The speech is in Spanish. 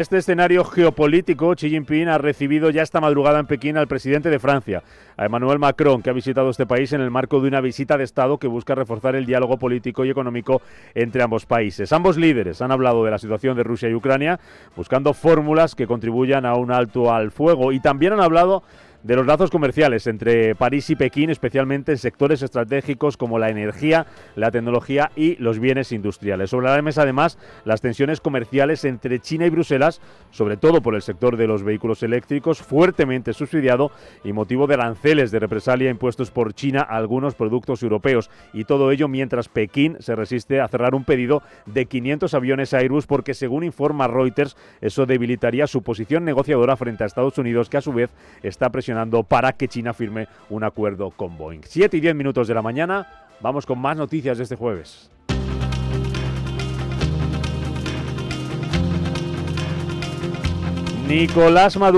Este escenario geopolítico, Xi Jinping ha recibido ya esta madrugada en Pekín al presidente de Francia, a Emmanuel Macron, que ha visitado este país en el marco de una visita de Estado que busca reforzar el diálogo político y económico entre ambos países. Ambos líderes han hablado de la situación de Rusia y Ucrania, buscando fórmulas que contribuyan a un alto al fuego, y también han hablado de los lazos comerciales entre París y Pekín, especialmente en sectores estratégicos como la energía, la tecnología y los bienes industriales. Sobre la mesa, además, las tensiones comerciales entre China y Bruselas, sobre todo por el sector de los vehículos eléctricos, fuertemente subsidiado y motivo de aranceles de represalia impuestos por China a algunos productos europeos. Y todo ello mientras Pekín se resiste a cerrar un pedido de 500 aviones Airbus porque, según informa Reuters, eso debilitaría su posición negociadora frente a Estados Unidos, que a su vez está presionando para que China firme un acuerdo con Boeing. 7:10 de la mañana, vamos con más noticias de este jueves. Nicolás Maduro